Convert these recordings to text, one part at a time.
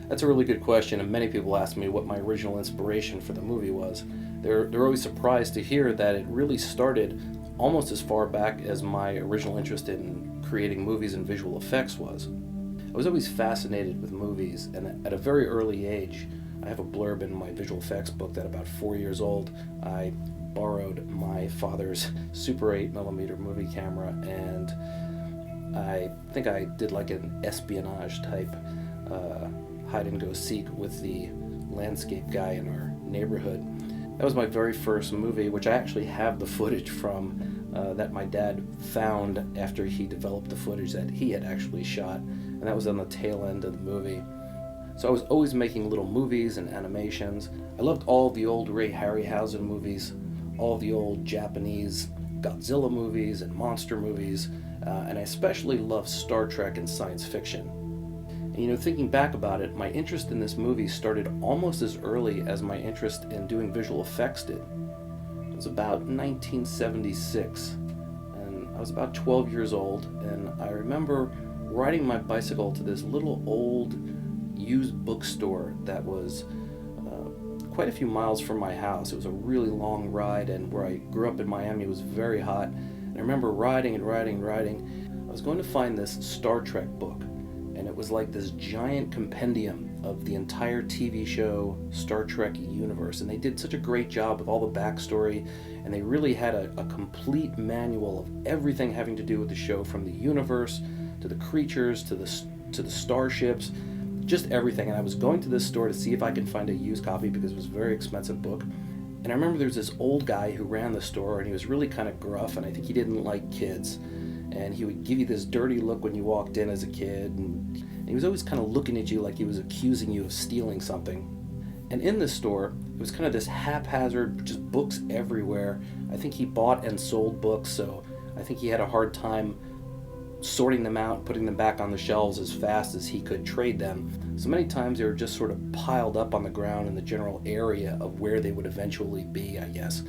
That's a really good question, and many people ask me what my original inspiration for the movie was. They're always surprised to hear that it really started almost as far back as my original interest in creating movies and visual effects was. I was always fascinated with movies, and at a very early age, I have a blurb in my visual effects book that about 4 years old, I borrowed my father's Super 8mm movie camera, and I think I did like an espionage type hide and go seek with the landscape guy in our neighborhood. That was my very first movie, which I actually have the footage from that my dad found after he developed the footage that he had actually shot, and that was on the tail end of the movie. So I was always making little movies and animations. I loved all the old Ray Harryhausen movies, all the old Japanese Godzilla movies and monster movies, and I especially loved Star Trek and science fiction. And thinking back about it, my interest in this movie started almost as early as my interest in doing visual effects did. It was about 1976, and I was about 12 years old, and I remember riding my bicycle to this little old used bookstore that was quite a few miles from my house. It was a really long ride, and where I grew up in Miami, it was very hot. And I remember riding. I was going to find this Star Trek book, and it was like this giant compendium of the entire TV show Star Trek universe. And they did such a great job with all the backstory, and they really had a complete manual of everything having to do with the show, from the universe to the creatures to the starships, just everything. And I was going to this store to see if I could find a used copy because it was a very expensive book. And I remember there was this old guy who ran the store, and he was really kind of gruff, and I think he didn't like kids. And he would give you this dirty look when you walked in as a kid, and he was always kind of looking at you like he was accusing you of stealing something. And in this store, it was kind of this haphazard, just books everywhere. I think he bought and sold books, so I think he had a hard time sorting them out, putting them back on the shelves as fast as he could trade them. So many times they were just sort of piled up on the ground in the general area of where they would eventually be, I guess.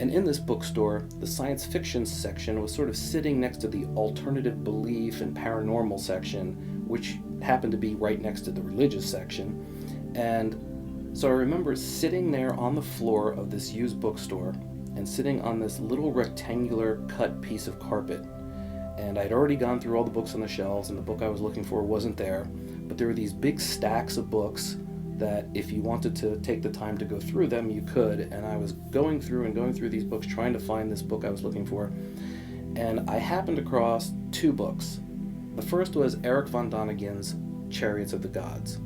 And in this bookstore, the science fiction section was sort of sitting next to the alternative belief and paranormal section, which happened to be right next to the religious section. And so I remember sitting there on the floor of this used bookstore and sitting on this little rectangular cut piece of carpet. And I'd already gone through all the books on the shelves, and the book I was looking for wasn't there. But there were these big stacks of books that if you wanted to take the time to go through them, you could. And I was going through these books trying to find this book I was looking for. And I happened across two books. The first was Erich von Daniken's Chariots of the Gods.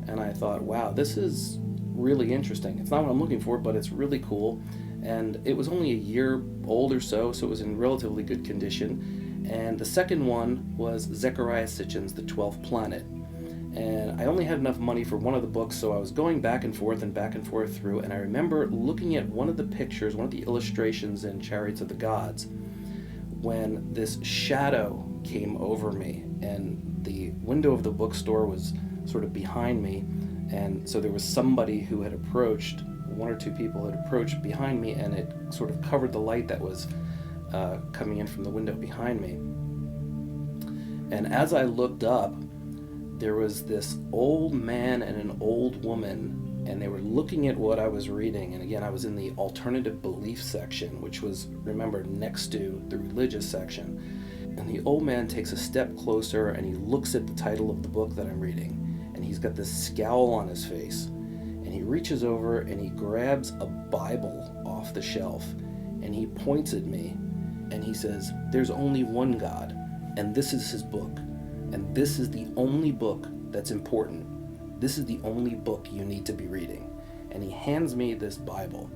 And I thought, wow, this is really interesting. It's not what I'm looking for, but it's really cool. And it was only a year old or so it was in relatively good condition. And the second one was Zecharia Sitchin's The 12th Planet. And I only had enough money for one of the books, so I was going back and forth through, and I remember looking at one of the pictures, one of the illustrations in Chariots of the Gods, when this shadow came over me, and the window of the bookstore was sort of behind me, and so there was somebody who had approached, one or two people had approached behind me, and it sort of covered the light that was coming in from the window behind me. And as I looked up, there was this old man and an old woman, and they were looking at what I was reading. And again, I was in the alternative belief section, which was, remember, next to the religious section. And the old man takes a step closer, and he looks at the title of the book that I'm reading, and he's got this scowl on his face, and he reaches over and he grabs a Bible off the shelf, and he points at me, and he says, "There's only one God, and this is his book. And this is the only book that's important. This is the only book you need to be reading." And he hands me this Bible.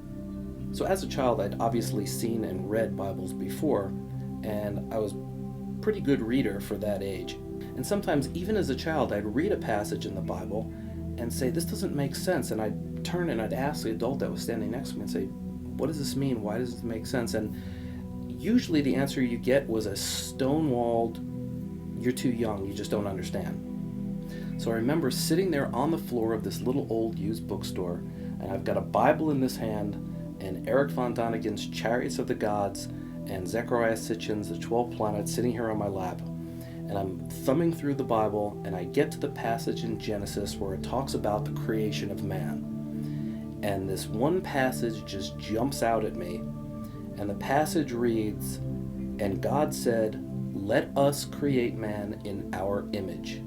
So as a child, I'd obviously seen and read Bibles before, and I was a pretty good reader for that age. And sometimes, even as a child, I'd read a passage in the Bible and say, "This doesn't make sense." And I'd turn and I'd ask the adult that was standing next to me and say, "What does this mean? Why does this make sense?" And usually the answer you get was a stonewalled, "You're too young, you just don't understand." So I remember sitting there on the floor of this little old used bookstore, and I've got a Bible in this hand, and Erich von Daniken's Chariots of the Gods, and Zecharia Sitchin's The 12th Planet sitting here on my lap. and I'm thumbing through the Bible, and I get to the passage in Genesis where it talks about the creation of man. And this one passage just jumps out at me, and the passage reads, "And God said, let us create man in our image."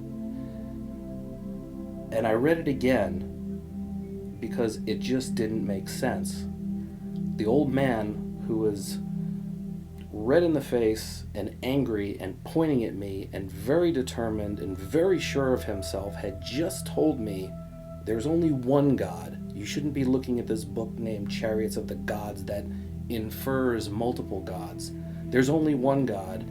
And I read it again because it just didn't make sense. The old man, who was red in the face and angry and pointing at me and very determined and very sure of himself, had just told me there's only one God. You shouldn't be looking at this book named Chariots of the Gods that infers multiple gods. There's only one God.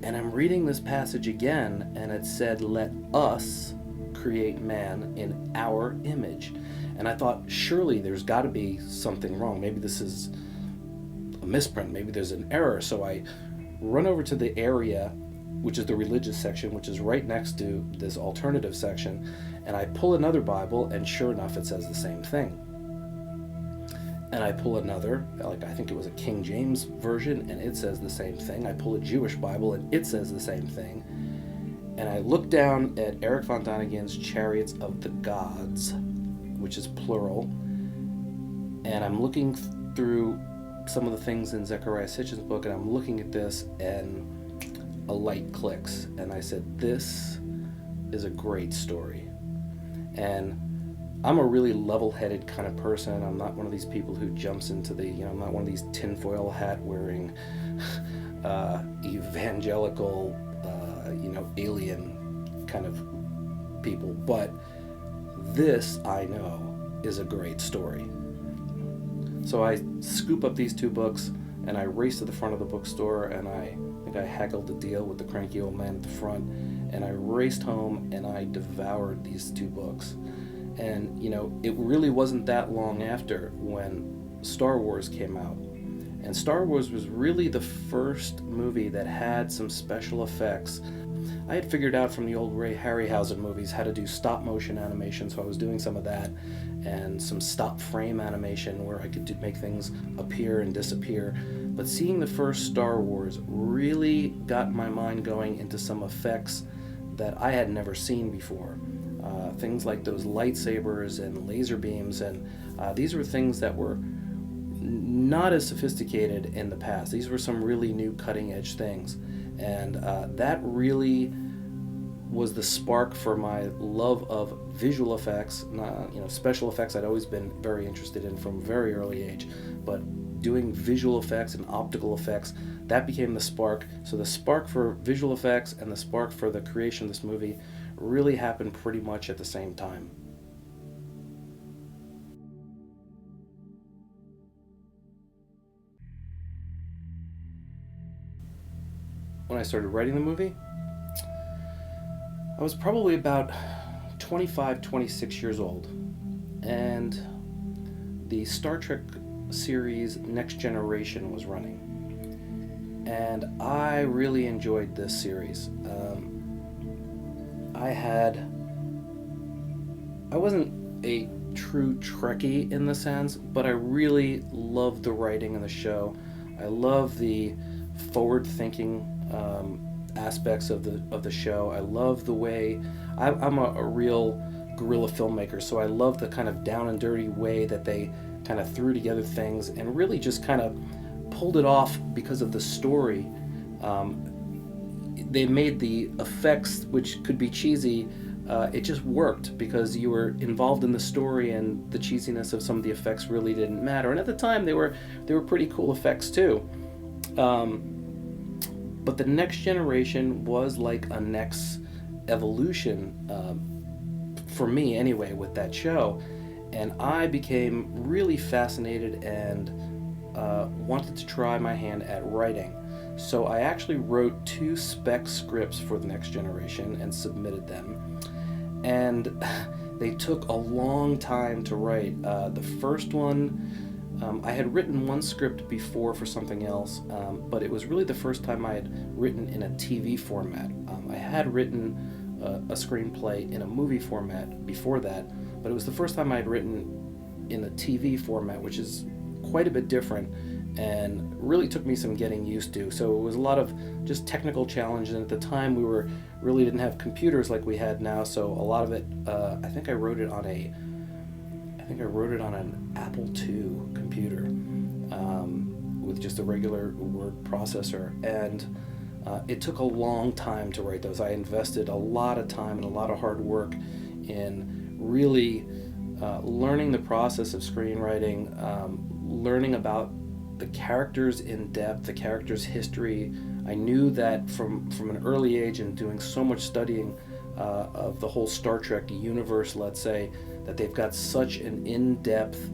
And I'm reading this passage again, and it said, let us create man in our image. And I thought, surely there's got to be something wrong. Maybe this is a misprint. Maybe there's an error. So I run over to the area, which is the religious section, which is right next to this alternative section, and I pull another Bible, and sure enough, it says the same thing. And I pull another, like I think it was a King James version, and it says the same thing. I pull a Jewish Bible, and it says the same thing. And I look down at Erich von Daniken's Chariots of the Gods, which is plural, and I'm looking through some of the things in Zecharia Sitchin's book, and I'm looking at this, and a light clicks, and I said, this is a great story. And I'm a really level-headed kind of person. I'm not one of these people who jumps into I'm not one of these tinfoil hat wearing evangelical alien kind of people, but this, I know, is a great story. So I scoop up these two books, and I race to the front of the bookstore, and I think I haggled a deal with the cranky old man at the front, and I raced home, and I devoured these two books. And, it really wasn't that long after when Star Wars came out. And Star Wars was really the first movie that had some special effects. I had figured out from the old Ray Harryhausen movies how to do stop motion animation, so I was doing some of that, and some stop frame animation where I could make things appear and disappear. But seeing the first Star Wars really got my mind going into some effects that I had never seen before. Things like those lightsabers and laser beams, and these were things that were not as sophisticated in the past. These were some really new cutting edge things, and that really was the spark for my love of visual effects. Special effects I'd always been very interested in from a very early age, but doing visual effects and optical effects, that became the spark. So the spark for visual effects and the spark for the creation of this movie really happened pretty much at the same time. When I started writing the movie, I was probably about 25, 26 years old, and the Star Trek series Next Generation was running, and I really enjoyed this series. I wasn't a true Trekkie in the sense, but I really loved the writing in the show. I love the forward-thinking aspects of the show. I love the way I'm a real guerrilla filmmaker, so I love the kind of down and dirty way that they kind of threw together things and really just kind of pulled it off because of the story. They made the effects, which could be cheesy, it just worked because you were involved in the story, and the cheesiness of some of the effects really didn't matter. And at the time, they were pretty cool effects too. But the Next Generation was like a next evolution, for me anyway, with that show. And I became really fascinated and wanted to try my hand at writing. So I actually wrote 2 spec scripts for the Next Generation and submitted them. And they took a long time to write. The first one, I had written one script before for something else, but it was really the first time I had written in a TV format. I had written a screenplay in a movie format before that, but it was the first time I had written in a TV format, which is quite a bit different. and really took me some getting used to. So it was a lot of just technical challenges, and at the time we really didn't have computers like we had now, so a lot of it, I think I wrote it on an Apple II computer, with just a regular word processor, and it took a long time to write those. I invested a lot of time and a lot of hard work in really learning the process of screenwriting, learning about the characters in depth, the characters' history. I knew that from an early age, and doing so much studying of the whole Star Trek universe, let's say, that they've got such an in-depth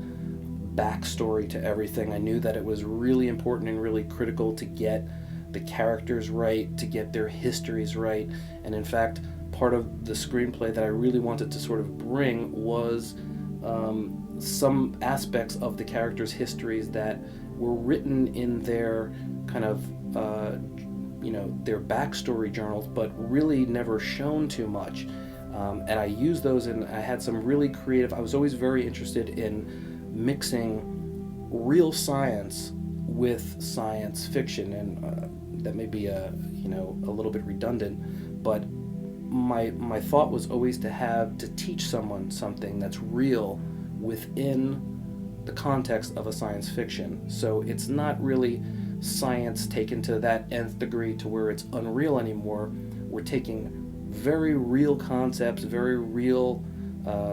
backstory to everything. I knew that it was really important and really critical to get the characters right, to get their histories right. And in fact, part of the screenplay that I really wanted to sort of bring was some aspects of the characters' histories that were written in their kind of their backstory journals, but really never shown too much. And I used those, and I had some really creative. I was always very interested in mixing real science with science fiction, and that may be a little bit redundant, but my thought was always to teach someone something that's real within the context of a science fiction. So it's not really science taken to that nth degree to where it's unreal anymore. We're taking very real concepts, very real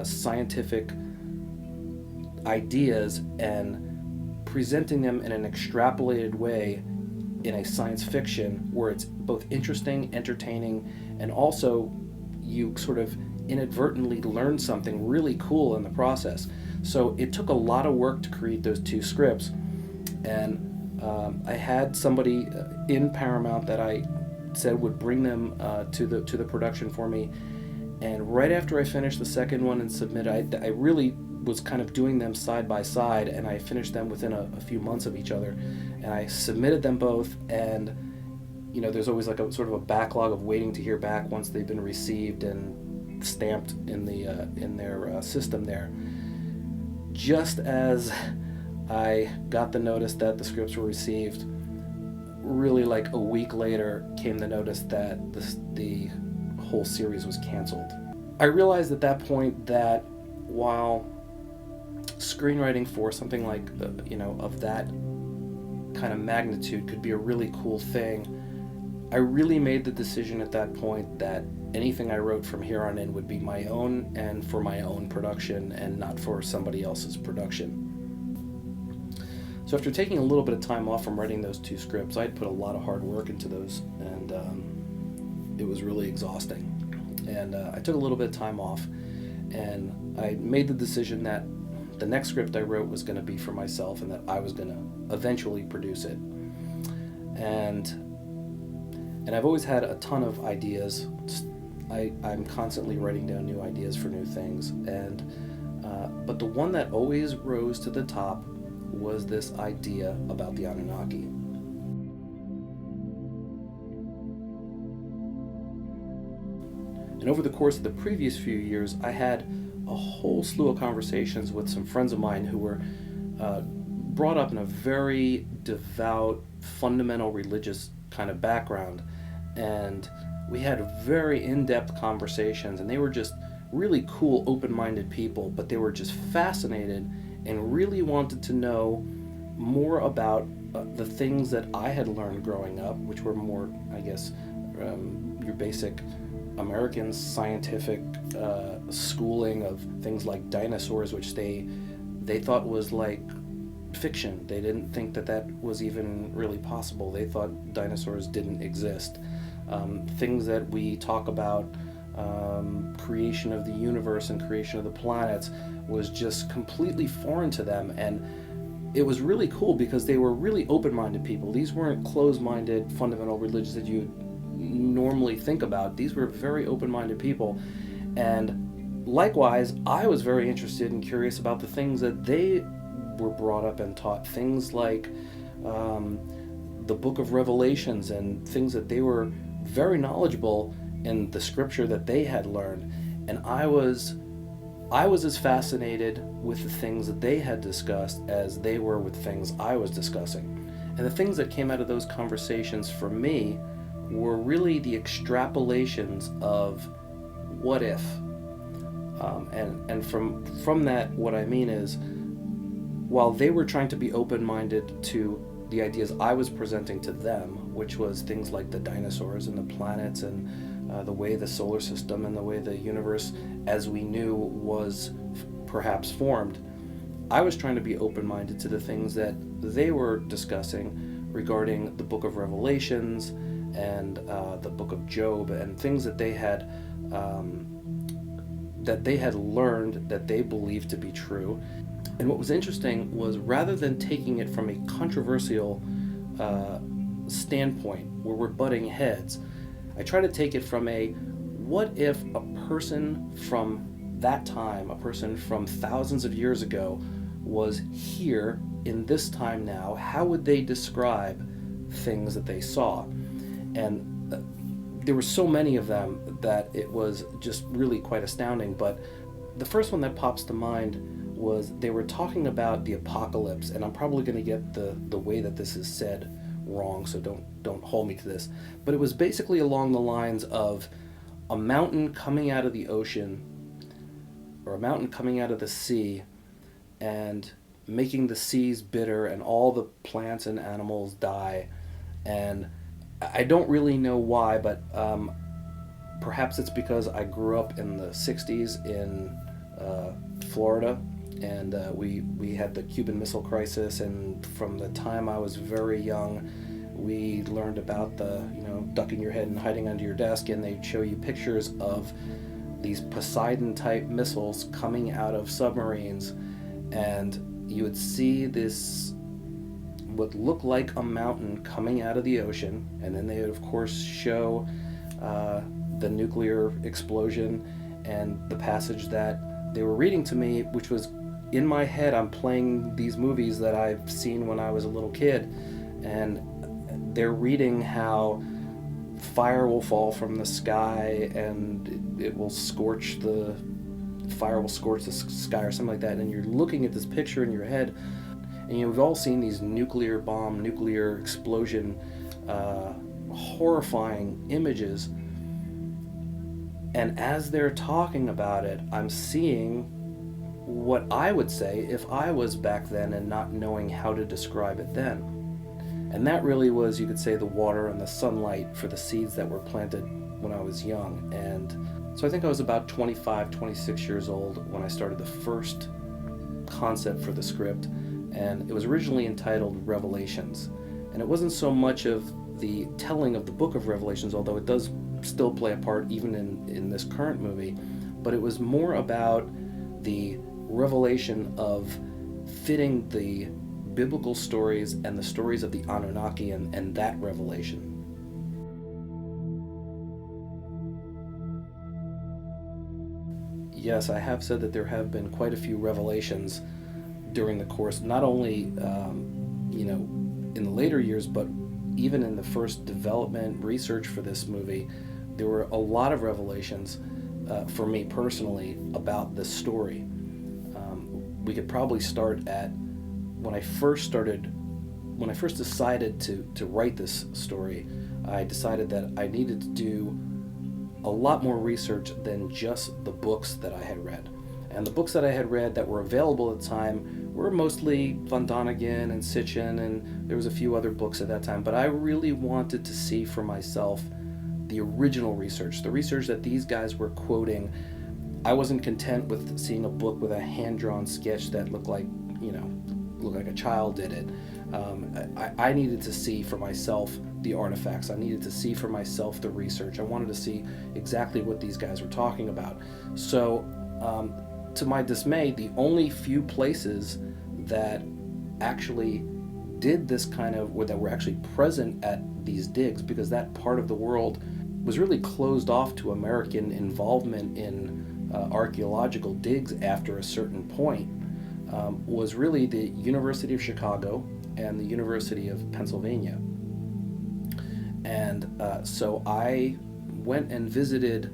scientific ideas, and presenting them in an extrapolated way in a science fiction where it's both interesting, entertaining, and also you sort of inadvertently learn something really cool in the process. So it took a lot of work to create those two scripts, and I had somebody in Paramount that I said would bring them to the production for me. And right after I finished the second one and submitted, I really was kind of doing them side by side, and I finished them within a few months of each other. And I submitted them both, and there's always like a sort of a backlog of waiting to hear back once they've been received and stamped in their system there. Just as I got the notice that the scripts were received, really like a week later came the notice that the whole series was canceled. I realized at that point that while screenwriting for something like of that kind of magnitude could be a really cool thing, I really made the decision at that point that anything I wrote from here on in would be my own and for my own production, and not for somebody else's production. So after taking a little bit of time off from writing those two scripts, I'd put a lot of hard work into those, and it was really exhausting. And I took a little bit of time off, and I made the decision that the next script I wrote was going to be for myself, and that I was going to eventually produce it. And I've always had a ton of ideas. I'm constantly writing down new ideas for new things, and but the one that always rose to the top was this idea about the Anunnaki. And over the course of the previous few years, I had a whole slew of conversations with some friends of mine who were brought up in a very devout, fundamental religious kind of background. And we had very in-depth conversations, and they were just really cool, open-minded people, but they were just fascinated and really wanted to know more about the things that I had learned growing up, which were more, I guess, your basic American scientific schooling of things like dinosaurs, which they thought was like fiction. They didn't think that was even really possible. They thought dinosaurs didn't exist. Things that we talk about, creation of the universe and creation of the planets, was just completely foreign to them. And it was really cool because they were really open-minded people. These weren't closed-minded fundamental religions that you normally think about. These were very open-minded people. And likewise, I was very interested and curious about the things that they were brought up and taught. Things like the book of Revelations, and things that they were very knowledgeable in the scripture that they had learned. And I was as fascinated with the things that they had discussed as they were with things I was discussing. And the things that came out of those conversations for me were really the extrapolations of what if. And from that, what I mean is, while they were trying to be open-minded to the ideas I was presenting to them, which was things like the dinosaurs and the planets and the way the solar system and the way the universe as we knew was perhaps formed, I was trying to be open-minded to the things that they were discussing regarding the Book of Revelations and the Book of Job, and things that they had learned that they believed to be true. And what was interesting was, rather than taking it from a controversial standpoint where we're butting heads, I try to take it from a, what if a person from that time, a person from thousands of years ago, was here in this time now? How would they describe things that they saw? And there were so many of them that it was just really quite astounding. But the first one that pops to mind was, they were talking about the apocalypse, and I'm probably going to get the way that this is said wrong, so don't hold me to this. But it was basically along the lines of a mountain coming out of the ocean, or a mountain coming out of the sea, and making the seas bitter, and all the plants and animals die. And I don't really know why, but perhaps it's because I grew up in the 60s in Florida, and we had the Cuban Missile Crisis, and from the time I was very young, we learned about the, ducking your head and hiding under your desk, and they'd show you pictures of these Poseidon-type missiles coming out of submarines, and you would see this, what looked like a mountain coming out of the ocean, and then they would, of course, show the nuclear explosion, and the passage that they were reading to me, which was, in my head, I'm playing these movies that I've seen when I was a little kid, and they're reading how fire will fall from the sky, and it will scorch the fire will scorch the sky or something like that, and you're looking at this picture in your head, and we've all seen these nuclear bomb, nuclear explosion, horrifying images, and as they're talking about it, I'm seeing what I would say if I was back then and not knowing how to describe it then. And that really was, you could say, the water and the sunlight for the seeds that were planted when I was young. And so I think I was about 25, 26 years old when I started the first concept for the script, and it was originally entitled Revelations. And it wasn't so much of the telling of the Book of Revelations, although it does still play a part even in this current movie, but it was more about the revelation of fitting the biblical stories and the stories of the Anunnaki and that revelation. Yes, I have said that there have been quite a few revelations during the course, not only in the later years, but even in the first development research for this movie. There were a lot of revelations for me personally about this story. We could probably start at when I first decided to write this story. I decided that I needed to do a lot more research than just the books that I had read. And the books that I had read that were available at the time were mostly von Daniken and Sitchin, and there was a few other books at that time. But I really wanted to see for myself the original research, the research that these guys were quoting. I wasn't content with seeing a book with a hand-drawn sketch that looked like a child did it. I needed to see for myself the artifacts. I needed to see for myself the research. I wanted to see exactly what these guys were talking about. So, to my dismay, the only few places that actually did this kind of, or that were actually present at these digs, because that part of the world was really closed off to American involvement in archaeological digs after a certain point, was really the University of Chicago and the University of Pennsylvania. And so I went and visited,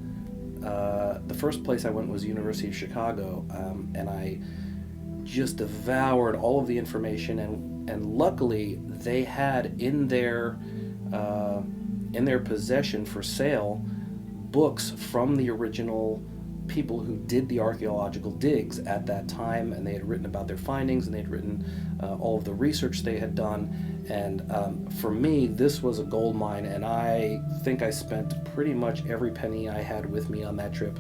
the first place I went was University of Chicago, and I just devoured all of the information, and And luckily, they had in their possession for sale books from the original people who did the archaeological digs at that time, and they had written about their findings, and they had written all of the research they had done. And for me, this was a gold mine, and I think I spent pretty much every penny I had with me on that trip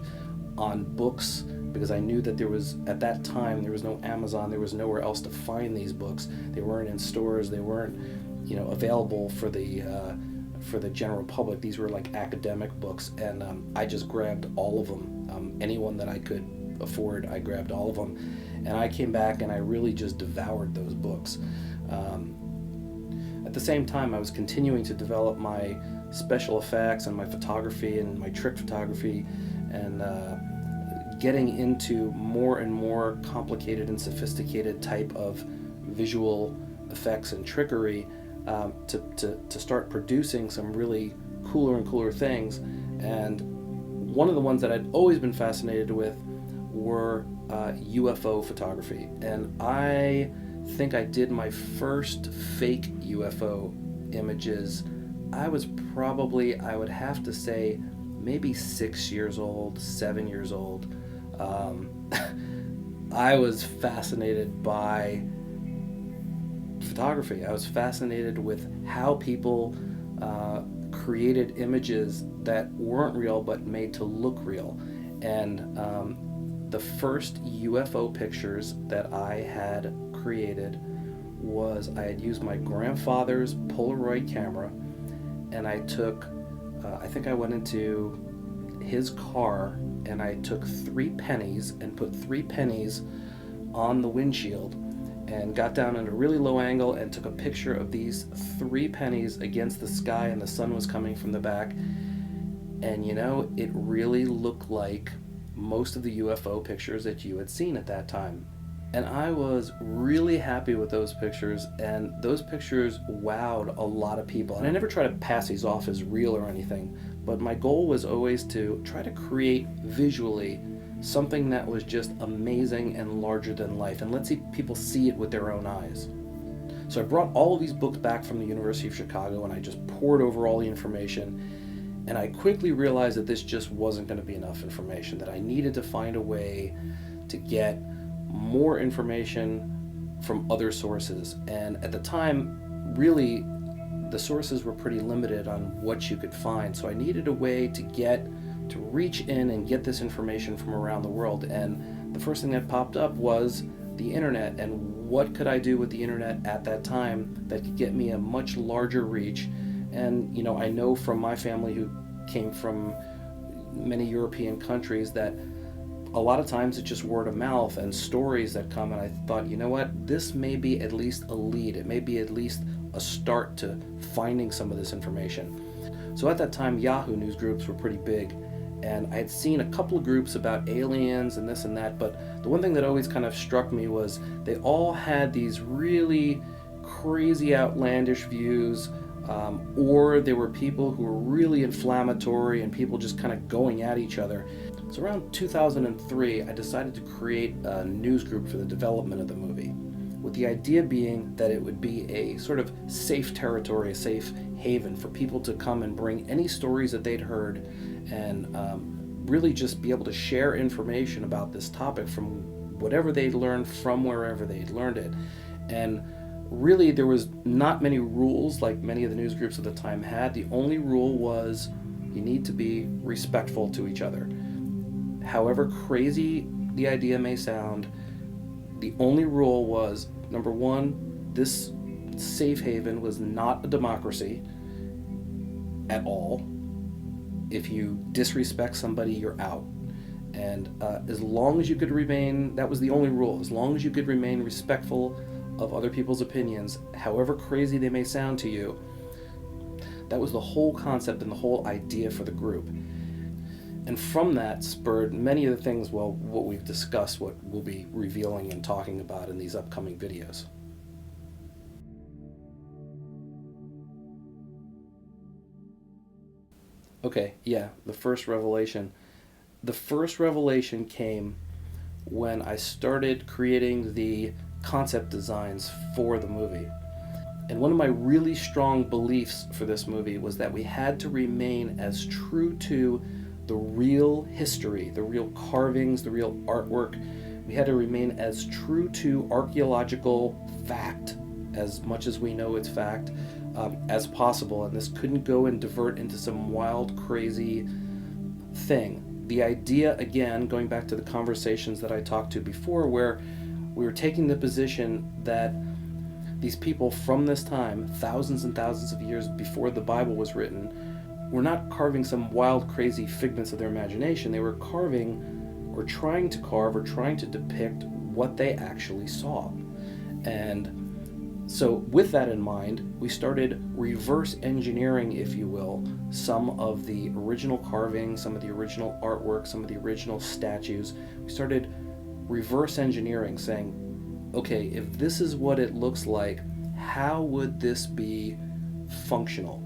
on books, because I knew that there was, at that time, there was no Amazon, there was nowhere else to find these books. They weren't in stores, they weren't, available for the general public. These were like academic books, and I just grabbed all of them. Anyone that I could afford, I grabbed all of them, and I came back and I really just devoured those books. At the same time, I was continuing to develop my special effects and my photography and my trick photography, and getting into more and more complicated and sophisticated type of visual effects and trickery, to start producing some really cooler and cooler things. And one of the ones that I'd always been fascinated with were UFO photography. And I think I did my first fake UFO images. I was probably, I would have to say, maybe 6 years old, 7 years old. I was fascinated by photography. I was fascinated with how people created images that weren't real but made to look real. And the first UFO pictures that I had created was, I had used my grandfather's Polaroid camera, and I took, I think I went into his car and I took 3 pennies and put 3 pennies on the windshield and got down at a really low angle and took a picture of these 3 pennies against the sky, and the sun was coming from the back. And it really looked like most of the UFO pictures that you had seen at that time. And I was really happy with those pictures, and those pictures wowed a lot of people. And I never try to pass these off as real or anything, but my goal was always to try to create visually something that was just amazing and larger than life, and let people see it with their own eyes. So I brought all of these books back from the University of Chicago, and I just poured over all the information, and I quickly realized that this just wasn't going to be enough information, that I needed to find a way to get more information from other sources. And at the time, really, the sources were pretty limited on what you could find, so I needed a way to reach in and get this information from around the world. And the first thing that popped up was the internet, and what could I do with the internet at that time that could get me a much larger reach. And I know from my family, who came from many European countries, that a lot of times it's just word of mouth and stories that come, and I thought, this may be at least a lead, it may be at least a start to finding some of this information. So at that time, Yahoo news groups were pretty big, and I had seen a couple of groups about aliens and this and that, but the one thing that always kind of struck me was they all had these really crazy outlandish views, or there were people who were really inflammatory and people just kind of going at each other. So around 2003, I decided to create a news group for the development of the movie, with the idea being that it would be a sort of safe territory, a safe haven for people to come and bring any stories that they'd heard, and really just be able to share information about this topic from whatever they'd learned from wherever they'd learned it. And really, there was not many rules like many of the news groups at the time had. The only rule was you need to be respectful to each other. However crazy the idea may sound, the only rule was, number one, this safe haven was not a democracy at all. If you disrespect somebody, you're out. And as long as you could remain, that was the only rule, as long as you could remain respectful of other people's opinions, however crazy they may sound to you, that was the whole concept and the whole idea for the group. And from that spurred many of the things, well, what we've discussed, what we'll be revealing and talking about in these upcoming videos. Okay, yeah, the first revelation. The first revelation came when I started creating the concept designs for the movie. And one of my really strong beliefs for this movie was that we had to remain as true to the real history, the real carvings, the real artwork. We had to remain as true to archaeological fact, as much as we know it's fact, as possible. And this couldn't go and divert into some wild, crazy thing. The idea, again, going back to the conversations that I talked to before, where we were taking the position that these people from this time, thousands and thousands of years before the Bible was written, were not carving some wild, crazy figments of their imagination. They were carving, or trying to carve, or trying to depict what they actually saw. And so with that in mind, we started reverse engineering, if you will, some of the original carvings, some of the original artwork, some of the original statues. We started reverse engineering, saying, okay, if this is what it looks like, how would this be functional?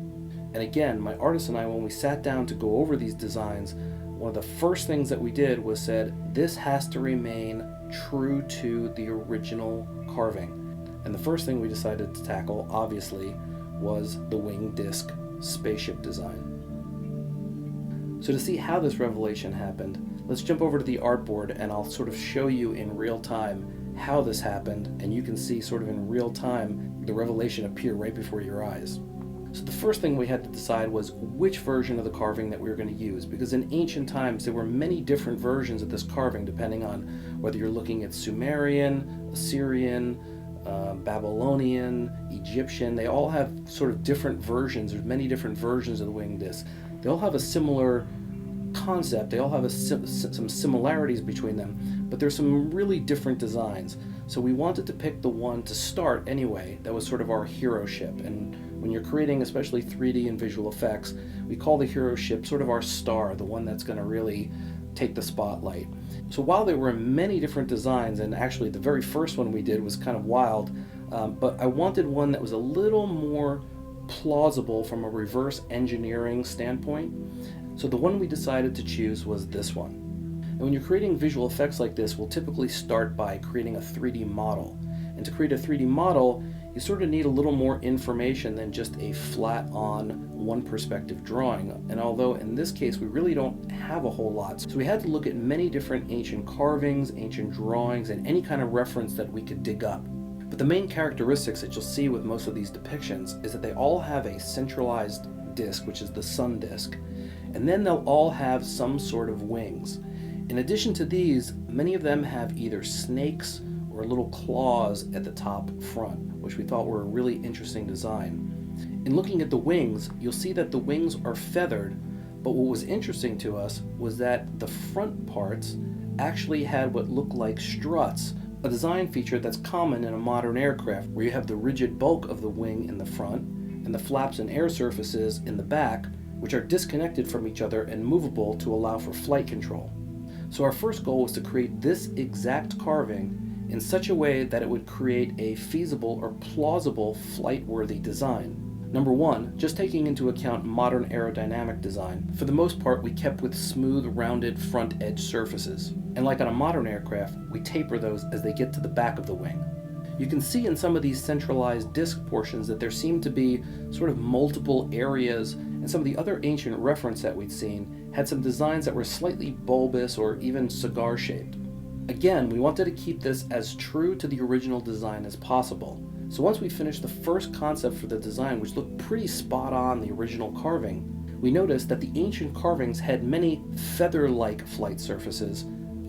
And again, my artist and I, when we sat down to go over these designs, one of the first things that we did was said, this has to remain true to the original carving. And the first thing we decided to tackle, obviously, was the wing disc spaceship design. So to see how this revelation happened, let's jump over to the artboard and I'll sort of show you in real time how this happened, and you can see sort of in real time the revelation appear right before your eyes. So the first thing we had to decide was which version of the carving that we were going to use, because in ancient times there were many different versions of this carving depending on whether you're looking at Sumerian, Assyrian, Babylonian, Egyptian. They all have sort of different versions. There's many different versions of the wing disc. They all have a similar concept. They all have some similarities between them, but there's some really different designs. So we wanted to pick the one to start anyway that was sort of our hero ship. And when you're creating especially 3D and visual effects, we call the hero ship sort of our star, the one that's going to really take the spotlight. So while there were many different designs, and actually the very first one we did was kind of wild, but I wanted one that was a little more plausible from a reverse engineering standpoint. So the one we decided to choose was this one. And when you're creating visual effects like this, we'll typically start by creating a 3D model. And to create a 3D model, you sort of need a little more information than just a flat-on, one-perspective drawing. And although in this case we really don't have a whole lot, so we had to look at many different ancient carvings, ancient drawings, and any kind of reference that we could dig up. But the main characteristics that you'll see with most of these depictions is that they all have a centralized disc, which is the sun disc, and then they'll all have some sort of wings. In addition to these, many of them have either snakes or little claws at the top front, which we thought were a really interesting design. In looking at the wings, you'll see that the wings are feathered, but what was interesting to us was that the front parts actually had what looked like struts, a design feature that's common in a modern aircraft, where you have the rigid bulk of the wing in the front and the flaps and air surfaces in the back, which are disconnected from each other and movable to allow for flight control. So our first goal was to create this exact carving in such a way that it would create a feasible or plausible flight-worthy design. Number one, just taking into account modern aerodynamic design, for the most part we kept with smooth, rounded front edge surfaces. And like on a modern aircraft, we taper those as they get to the back of the wing. You can see in some of these centralized disc portions that there seem to be sort of multiple areas, and some of the other ancient reference that we'd seen had some designs that were slightly bulbous or even cigar-shaped. Again, we wanted to keep this as true to the original design as possible. So once we finished the first concept for the design, which looked pretty spot on the original carving, we noticed that the ancient carvings had many feather-like flight surfaces,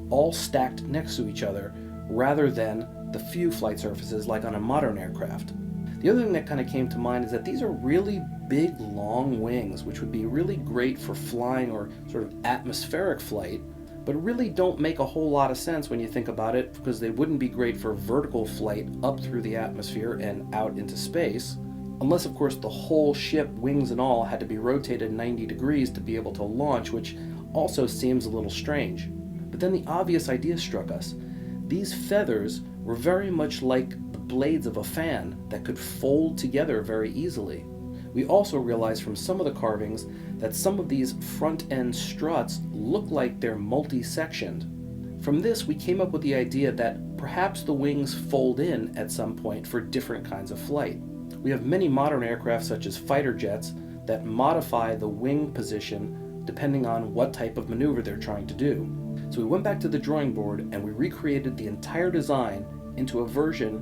all stacked next to each other, rather than the few flight surfaces like on a modern aircraft. The other thing that kind of came to mind is that these are really big, long wings, which would be really great for flying or sort of atmospheric flight, but really don't make a whole lot of sense when you think about it, because they wouldn't be great for vertical flight up through the atmosphere and out into space, unless of course the whole ship, wings and all, had to be rotated 90 degrees to be able to launch, which also seems a little strange. But then the obvious idea struck us. These feathers were very much like the blades of a fan that could fold together very easily. We also realized from some of the carvings that some of these front end struts look like they're multi-sectioned. From this, we came up with the idea that perhaps the wings fold in at some point for different kinds of flight. We have many modern aircraft such as fighter jets that modify the wing position depending on what type of maneuver they're trying to do. So we went back to the drawing board and we recreated the entire design into a version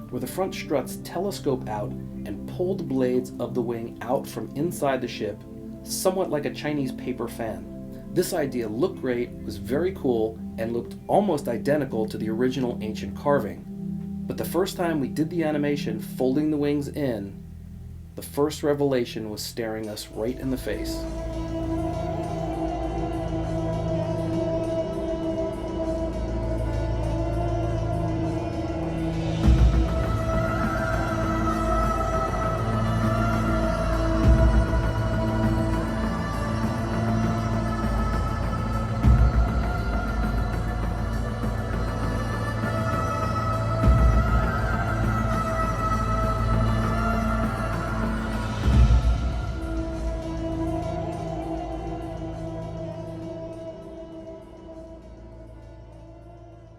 where the front struts telescope out and pull the blades of the wing out from inside the ship, somewhat like a Chinese paper fan. This idea looked great, was very cool, and looked almost identical to the original ancient carving. But the first time we did the animation folding the wings in, the first revelation was staring us right in the face.